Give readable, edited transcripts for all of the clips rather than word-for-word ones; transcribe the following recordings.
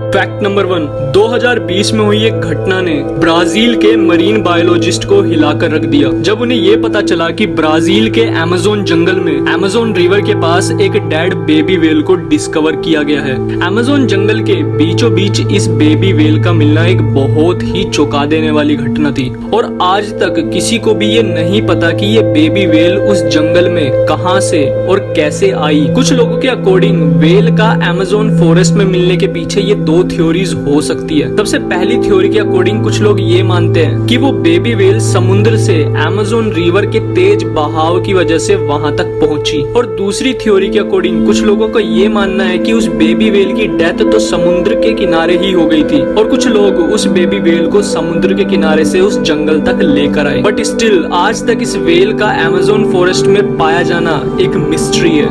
Fact number 1, 2020 में हुई एक घटना ने ब्राजील के मरीन बायोलॉजिस्ट को हिलाकर रख दिया जब उन्हें ये पता चला कि ब्राजील के अमेज़न जंगल में अमेज़न रिवर के पास एक डेड बेबी व्हेल को डिस्कवर किया गया है। अमेज़न जंगल के बीचों बीच इस बेबी व्हेल का मिलना एक बहुत ही चौंका देने वाली घटना थी और आज तक किसी को भी ये नहीं पता कि ये बेबी व्हेल उस जंगल में कहां से और कैसे आई। कुछ लोगों के अकॉर्डिंग व्हेल का अमेज़न फॉरेस्ट में मिलने के पीछे ये दो थ्योरीज हो सकती है। सबसे पहली थ्योरी के अकॉर्डिंग कुछ लोग ये मानते हैं कि वो बेबी व्हेल समुद्र से अमेज़न रिवर के तेज बहाव की वजह से वहां तक पहुंची और दूसरी थ्योरी के अकॉर्डिंग कुछ लोगों का ये मानना है कि उस बेबी व्हेल की डेथ तो समुद्र के किनारे ही हो गई थी और कुछ लोग उस बेबी व्हेल को समुद्र के किनारे से उस जंगल तक लेकर आए। बट स्टिल आज तक इस व्हेल का अमेज़न फॉरेस्ट में पाया जाना एक मिस्ट्री है।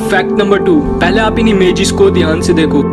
फैक्ट नंबर 2, पहले आप इन इमेजेस को ध्यान से देखो।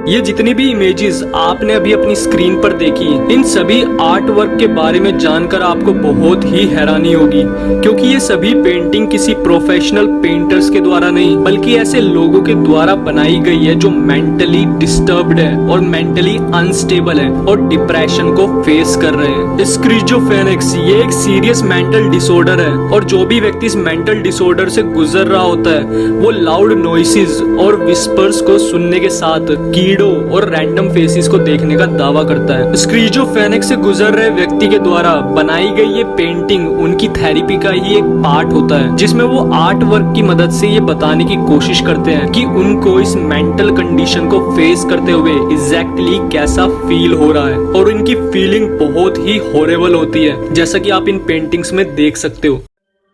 ये जितनी भी इमेजेस आपने अभी अपनी स्क्रीन पर देखी, इन सभी आर्ट वर्क के बारे में जानकर आपको बहुत ही हैरानी होगी क्योंकि ये सभी पेंटिंग किसी प्रोफेशनल पेंटर्स के द्वारा नहीं बल्कि ऐसे लोगों के द्वारा बनाई गई है जो मेंटली डिस्टर्ब्ड है और मेंटली अनस्टेबल है और डिप्रेशन को फेस कर रहे हैं। स्किज़ोफ्रेनिक्स ये एक सीरियस मेंटल डिसऑर्डर है और जो भी व्यक्ति इस मेंटल डिसऑर्डर से गुजर रहा होता है वो लाउड नॉइसेस और विस्पर्स को सुनने के साथ और रैंडम फेसेस को देखने का दावा करता है। स्किज़ोफ्रेनिक से गुजर रहे व्यक्ति के द्वारा बनाई गई ये पेंटिंग उनकी थेरेपी का ही एक पार्ट होता है जिसमें वो आर्ट वर्क की मदद से ये बताने की कोशिश करते हैं कि उनको इस मेंटल कंडीशन को फेस करते हुए एग्जैक्टली कैसा फील हो रहा है और इनकी फीलिंग बहुत ही हॉरेबल होती है जैसा कि आप इन पेंटिंग्स में देख सकते हो।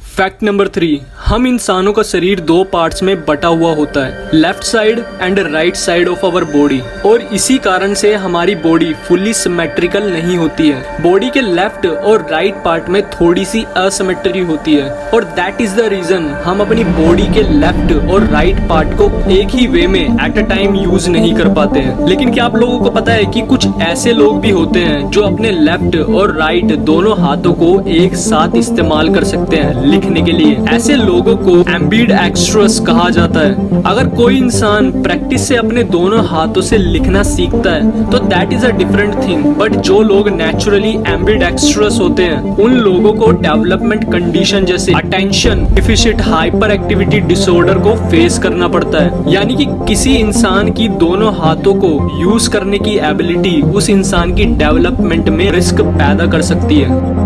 फैक्ट नंबर 3, हम इंसानों का शरीर दो पार्ट्स में बटा हुआ होता है, left side and right side of our body और इसी कारण से हमारी बॉडी फुल्ली सिमेट्रिकल नहीं होती है। बॉडी के लेफ्ट और राइट पार्ट में थोड़ी सी असिमेट्री होती है और दैट इज द रीजन हम अपनी बॉडी के लेफ्ट और राइट पार्ट को एक ही वे में एट अ टाइम यूज नहीं कर पाते हैं। लेकिन क्या आप लोगों को पता है कि कुछ ऐसे लोग भी होते हैं जो अपने लेफ्ट और राइट दोनों हाथों को एक साथ इस्तेमाल कर सकते हैं लिखने के लिए। ऐसे लोगों को एम्बिडेक्स्ट्रस कहा जाता है। अगर कोई इंसान प्रैक्टिस से अपने दोनों हाथों से लिखना सीखता है तो that is a different thing, but जो लोग नेचुरली एम्बिडेक्स्ट्रस होते हैं उन लोगों को डेवलपमेंट कंडीशन जैसे attention deficit hyper activity disorder को फेस करना पड़ता है। यानी कि किसी इंसान की दोनों हाथों को यूज करने की एबिलिटी उस इंसान की डेवलपमेंट में रिस्क पैदा कर सकती है।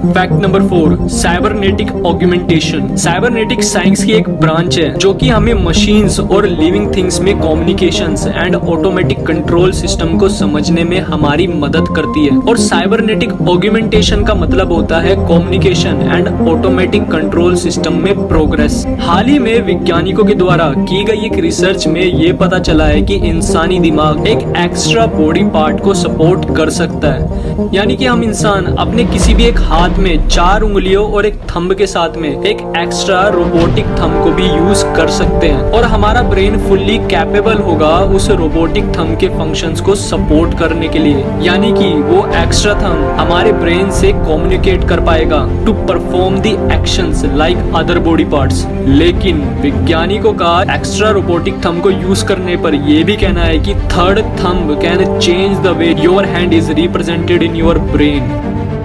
Fact number 4, cybernetic augmentation. Cybernetic science की एक ब्रांच है जो कि हमें मशीन्स और लिविंग थिंग्स में communications and automatic control system को समझने में हमारी मदद करती है। और साइबरनेटिक ऑगमेंटेशन का मतलब होता है communication and automatic control system में प्रोग्रेस। हाल ही में वैज्ञानिकों के द्वारा की गई एक रिसर्च में ये पता चला है कि इंसानी दिमाग एक एक्स्ट्रा बॉडी पार्ट को सपोर्ट कर सकता है। यानी कि हम इंसान अपने किसी भी एक हाथ में 4 उंगलियों और एक थंब के साथ में एक एक्स्ट्रा रोबोटिक थंब को भी यूज कर सकते हैं और हमारा ब्रेन फुल्ली कैपेबल होगा उस रोबोटिक थंब के फंक्शंस को सपोर्ट करने के लिए। यानी कि वो एक्स्ट्रा थंब हमारे ब्रेन से कम्युनिकेट कर पाएगा to perform the actions like other body parts. लेकिन वैज्ञानिकों का एक्स्ट्रा रोबोटिक थंब को यूज करने पर यह भी कहना है कि third thumb can change the way your hand is represented in your brain.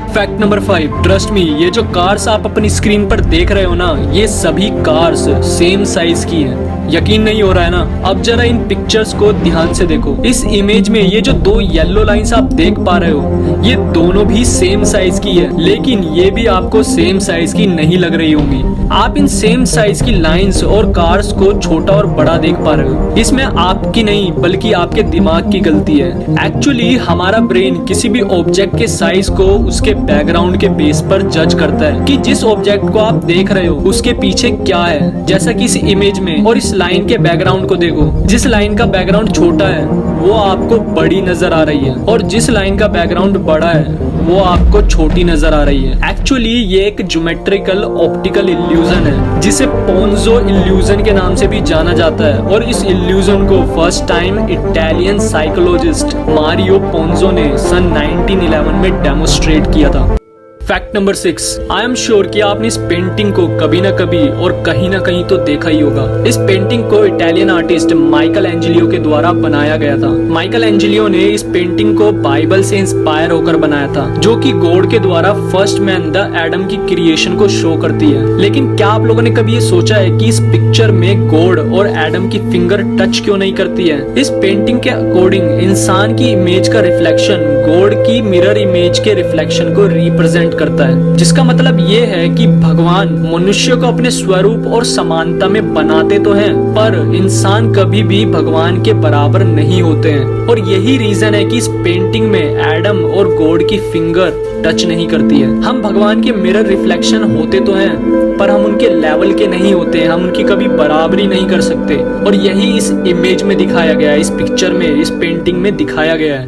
Fact number 5, trust me, ये जो कार्स आप अपनी स्क्रीन पर देख रहे हो ना, ये सभी कार्स सेम साइज की हैं। यकीन नहीं हो रहा है ना? अब जरा इन पिक्चर्स को ध्यान से देखो। इस इमेज में ये जो 2 येलो लाइंस आप देख पा रहे हो ये दोनों भी सेम साइज की है, लेकिन ये भी आपको सेम साइज की नहीं लग रही होंगी। आप इन सेम साइज की लाइंस और कार्स को छोटा और बड़ा देख पा रहे हो। इसमें आपकी नहीं बल्कि आपके दिमाग की गलती है। एक्चुअली हमारा ब्रेन किसी भी ऑब्जेक्ट के साइज को उसके बैकग्राउंड के बेस पर जज करता है कि जिस ऑब्जेक्ट को आप देख रहे हो उसके पीछे क्या है। जैसा कि इस इमेज में, और इस लाइन के बैकग्राउंड को देखो, जिस लाइन का बैकग्राउंड छोटा है वो आपको बड़ी नजर आ रही है और जिस लाइन का बैकग्राउंड बड़ा है वो आपको छोटी नजर आ रही है। एक्चुअली ये एक ज्योमेट्रिकल ऑप्टिकल इल्यूजन है जिसे पोन्जो इल्यूजन के नाम से भी जाना जाता है और इस इल्यूजन को first time Italian psychologist Mario Ponzo ने सन 1911 में डेमोस्ट्रेट किया था। Fact number 6, I am sure कि आपने इस पेंटिंग को कभी ना कभी और कहीं ना कहीं तो देखा ही होगा। इस पेंटिंग को इटालियन आर्टिस्ट माइकल एंजेलियो के द्वारा बनाया गया था। माइकल एंजेलियो ने इस पेंटिंग को बाइबल से इंस्पायर होकर बनाया था, जो कि गॉड के द्वारा फर्स्ट मैन द एडम की क्रिएशन को शो करती है। लेकिन क्या आप लोगों ने कभी ये सोचा है कि इस पिक्चर में गॉड और एडम की फिंगर टच क्यों नहीं करती है? इस पेंटिंग के अकॉर्डिंग इंसान की इमेज का रिफ्लेक्शन गॉड की मिरर इमेज के रिफ्लेक्शन को रिप्रेजेंट करता है, जिसका मतलब ये है कि भगवान मनुष्य को अपने स्वरूप और समानता में बनाते तो हैं, पर इंसान कभी भी भगवान के बराबर नहीं होते हैं। और यही रीजन है कि इस पेंटिंग में एडम और गॉड की फिंगर टच नहीं करती है। हम भगवान के मिरर रिफ्लेक्शन होते तो हैं, पर हम उनके लेवल के नहीं होते हैं, हम उनकी कभी बराबरी नहीं कर सकते। और यही इस इमेज में दिखाया गया है, इस पिक्चर में, इस पेंटिंग में दिखाया गया है।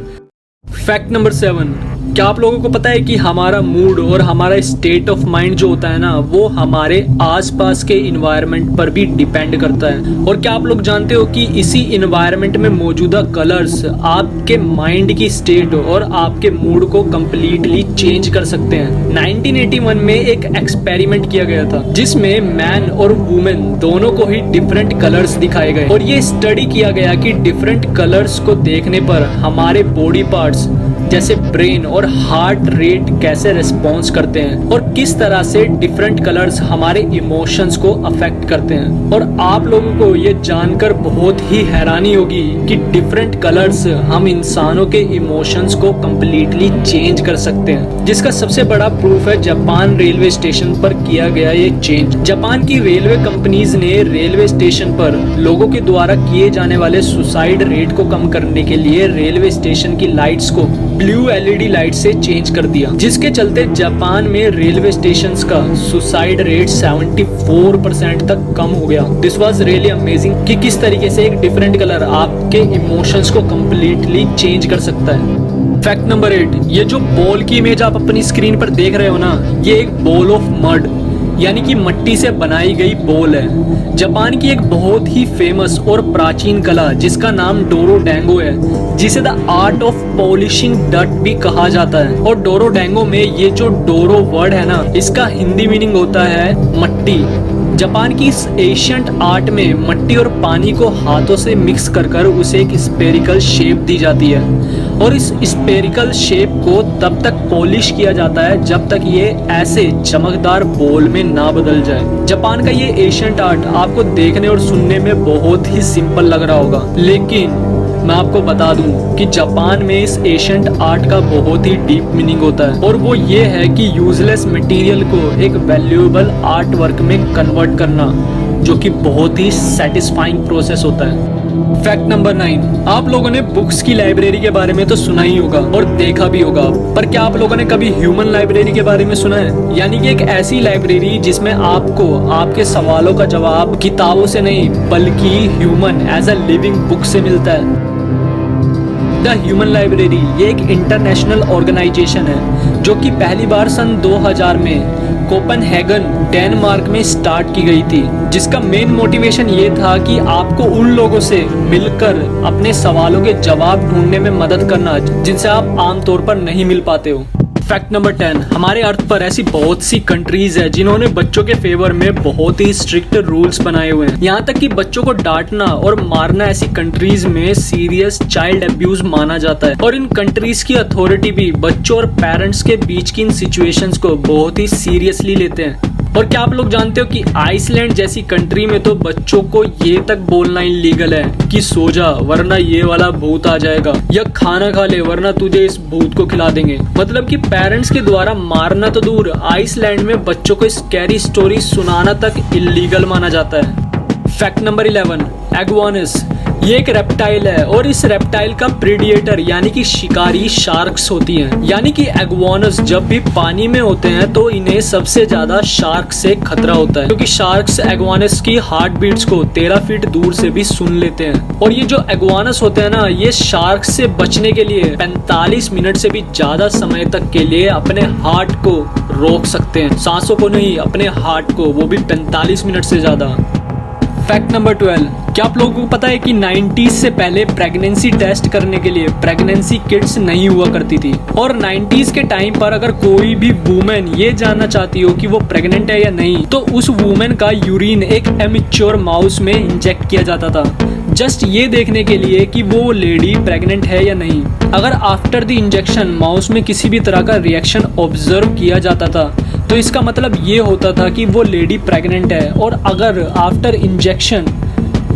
फैक्ट नंबर 7, क्या आप लोगों को पता है कि हमारा मूड और हमारा स्टेट ऑफ माइंड जो होता है ना, वो हमारे आसपास के इन्वायरमेंट पर भी डिपेंड करता है। और क्या आप लोग जानते हो कि इसी इन्वायरमेंट में मौजूदा कलर्स आपके माइंड की स्टेट और आपके मूड को कंप्लीटली चेंज कर सकते हैं। 1981 में एक एक्सपेरिमेंट किया गया था, जिसमें मैन और वुमेन दोनों को ही डिफरेंट कलर्स दिखाए गए और ये स्टडी किया गया कि डिफरेंट कलर्स को देखने पर हमारे बॉडी पार्ट्स जैसे ब्रेन और हार्ट रेट कैसे रिस्पॉन्स करते हैं और किस तरह से डिफरेंट कलर्स हमारे इमोशंस को अफेक्ट करते हैं। और आप लोगों को ये जानकर बहुत ही हैरानी होगी कि डिफरेंट कलर्स हम इंसानों के इमोशंस को कंप्लीटली चेंज कर सकते हैं, जिसका सबसे बड़ा प्रूफ है जापान रेलवे स्टेशन पर किया गया ये चेंज। जापान की रेलवे कंपनीज ने रेलवे स्टेशन पर लोगों के द्वारा किए जाने वाले सुसाइड रेट को कम करने के लिए रेलवे स्टेशन की लाइट्स को ब्लू एलईडी लाइट से चेंज कर दिया, जिसके चलते जापान में रेलवे स्टेशंस का सुसाइड रेट 74% तक कम हो गया। दिस वाज रियली अमेजिंग कि किस तरीके से एक डिफरेंट कलर आपके इमोशंस को कंप्लीटली चेंज कर सकता है। फैक्ट नंबर 8, ये जो बॉल की इमेज आप अपनी स्क्रीन पर देख रहे हो ना, ये एक बॉल ऑफ मड यानी कि मट्टी से बनाई गई बॉल है। जापान की एक बहुत ही फेमस और प्राचीन कला जिसका नाम डोरो डैंगो है, जिसे द आर्ट ऑफ पॉलिशिंग डट भी कहा जाता है। और डोरो डैंगो में ये जो डोरो वर्ड है ना, इसका हिंदी मीनिंग होता है मट्टी। जापान की इस एशियंट आर्ट में मट्टी और पानी को हाथों से मिक्स कर कर उसे एक स्पेरिकल शेप दी जाती है और इस स्पेरिकल शेप को तब तक पॉलिश किया जाता है जब तक ये ऐसे चमकदार बॉल में ना बदल जाए। जापान का ये एशियंट आर्ट आपको देखने और सुनने में बहुत ही सिंपल लग रहा होगा, लेकिन मैं आपको बता दूं कि जापान में इस एशियंट आर्ट का बहुत ही डीप मीनिंग होता है, और वो ये है कि यूजलेस मटेरियल को एक वैल्यूएबल आर्ट वर्क में कन्वर्ट करना, जो कि बहुत ही सेटिस्फाइंग प्रोसेस होता है। फैक्ट नंबर 9, आप लोगों ने बुक्स की लाइब्रेरी के बारे में तो सुना ही होगा और देखा भी होगा, पर क्या आप लोगों ने कभी ह्यूमन लाइब्रेरी के बारे में सुना है? यानी कि एक ऐसी लाइब्रेरी जिसमें आपको आपके सवालों का जवाब किताबों से नहीं बल्कि human as a living book से मिलता है। द ह्यूमन लाइब्रेरी ये एक इंटरनेशनल ऑर्गेनाइजेशन है जो कि पहली बार सन 2000 में कोपेनहेगन डेनमार्क में स्टार्ट की गई थी, जिसका मेन मोटिवेशन ये था कि आपको उन लोगों से मिलकर अपने सवालों के जवाब ढूंढने में मदद करना जिनसे आप आमतौर पर नहीं मिल पाते हो। फैक्ट नंबर 10, हमारे अर्थ पर ऐसी बहुत सी कंट्रीज है जिन्होंने बच्चों के फेवर में बहुत ही स्ट्रिक्ट रूल्स बनाए हुए हैं। यहाँ तक कि बच्चों को डांटना और मारना ऐसी कंट्रीज में सीरियस चाइल्ड अब्यूज माना जाता है, और इन कंट्रीज की अथॉरिटी भी बच्चों और पेरेंट्स के बीच की इन सिचुएशंस को बहुत ही सीरियसली लेते हैं। और क्या आप लोग जानते हो कि आइसलैंड जैसी कंट्री में तो बच्चों को ये तक बोलना इलीगल है कि सो जा वरना ये वाला भूत आ जाएगा, या खाना खा ले वरना तुझे इस भूत को खिला देंगे। मतलब कि पेरेंट्स के द्वारा मारना तो दूर, आइसलैंड में बच्चों को स्कैरी स्टोरी सुनाना तक इलीगल माना जाता है। फैक्ट नंबर 11, एग्वानस ये एक रेप्टाइल है और इस रेप्टाइल का प्रीडिएटर यानी कि शिकारी शार्क्स होती हैं। यानी कि एग्वानस जब भी पानी में होते हैं तो इन्हें सबसे ज्यादा शार्क से खतरा होता है, क्योंकि शार्क्स एग्वानस की हार्ट बीट्स को 13 फीट दूर से भी सुन लेते हैं। और ये जो एग्वानस होते हैं ना, ये शार्क से बचने के लिए 45 मिनट से भी ज्यादा समय तक के लिए अपने हार्ट को रोक सकते हैं, सांसों को नहीं, अपने हार्ट को, वो भी 45 मिनट से ज्यादा। फैक्ट नंबर 12, क्या आप लोगों को पता है कि 90s से पहले प्रेगनेंसी टेस्ट करने के लिए प्रेगनेंसी किट्स नहीं हुआ करती थी, और 90s के टाइम पर अगर कोई भी वुमेन ये जानना चाहती हो कि वो प्रेग्नेंट है या नहीं, तो उस वुमेन का यूरिन एक एमेच्योर माउस में इंजेक्ट किया जाता था, जस्ट ये देखने के लिए कि वो लेडी प्रेग्नेंट है या नहीं। अगर आफ्टर द इंजेक्शन माउस में किसी भी तरह का रिएक्शन ऑब्जर्व किया जाता था, तो इसका मतलब ये होता था कि वो लेडी प्रेग्नेंट है। और अगर आफ्टर इंजेक्शन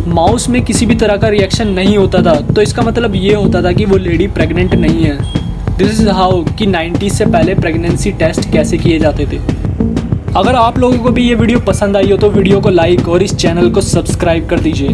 माउस में किसी भी तरह का रिएक्शन नहीं होता था, तो इसका मतलब ये होता था कि वो लेडी प्रेग्नेंट नहीं है। दिस इज़ हाउ कि 90s से पहले प्रेगनेंसी टेस्ट कैसे किए जाते थे। अगर आप लोगों को भी ये वीडियो पसंद आई हो तो वीडियो को लाइक और इस चैनल को सब्सक्राइब कर दीजिए।